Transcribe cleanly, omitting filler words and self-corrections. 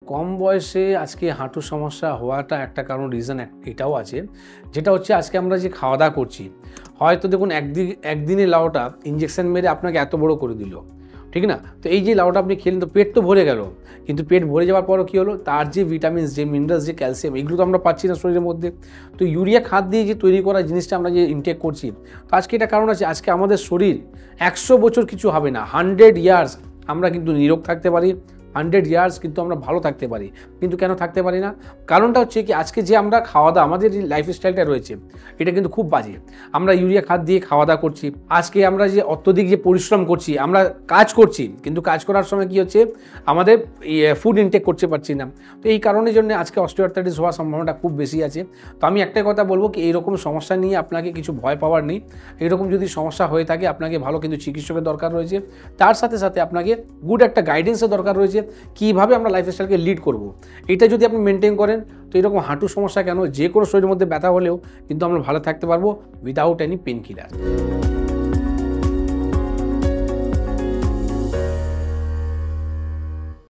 কম বয়সে আজকে হাঁটুর সমস্যা হওয়াটা একটা কারণ রিজন এটাও আছে, যেটা হচ্ছে আজকে আমরা যে খাওয়া দাওয়া করছি, হয়তো দেখুন একদিনে লাউটা ইঞ্জেকশন মেরে আপনাকে এত বড় করে দিল, ঠিক না? তো এই যে লাউটা আপনি খেলেন তো পেট তো ভরে গেল, কিন্তু পেট ভরে যাওয়ার পরও কী হলো, তার যে ভিটামিনস, যে মিনারেলস, যে ক্যালসিয়াম, এগুলো তো আমরা পাচ্ছি না শরীরের মধ্যে। তো ইউরিয়া খাদ দিয়ে যে তৈরি করা জিনিসটা আমরা যে ইনটেক করছি, তো আজকে এটা কারণ আছে, আজকে আমাদের শরীর 100 বছর কিছু হবে না, 100 ইয়ার্স আমরা কিন্তু নিরোগ থাকতে পারি, 100 ইয়ার্স কিন্তু আমরা ভালো থাকতে পারি। কিন্তু কেন থাকতে পারি না? কারণটা হচ্ছে কি, আজকে যে আমরা খাওয়া দাওয়া, আমাদের যে লাইফস্টাইলটা রয়েছে এটা কিন্তু খুব বাজে। আমরা ইউরিয়া খাদ দিয়ে খাওয়া দাওয়া করছি, আজকে আমরা যে অত্যধিক যে পরিশ্রম করছি, আমরা কাজ করছি, কিন্তু কাজ করার সময় কি হচ্ছে, আমাদের ফুড ইনটেক করতে পারছি না। তো এই কারণের জন্য আজকে অস্টিওআর্থ্রাইটিস হওয়ার সম্ভাবনাটা খুব বেশি আছে। তো আমি একটাই কথা বলবো কি, এইরকম সমস্যা নিয়ে আপনাকে কিছু ভয় পাওয়ার নেই। এরকম যদি সমস্যা হয়ে থাকে আপনাকে ভালো কিন্তু চিকিৎসকের দরকার রয়েছে, তার সাথে সাথে আপনাকে গুড একটা গাইডেন্সের দরকার রয়েছে কীভাবে আমরা লাইফস্টাইলকে লিড করব। এটা যদি আপনি মেনটেন করেন তো এরকম হাঁটুর সমস্যা কেন, যে কোনো শরীরের মধ্যে ব্যথা হলেও কিন্তু আমরা ভালো থাকতে পারবো উইদাউট এনি পেন কিলার।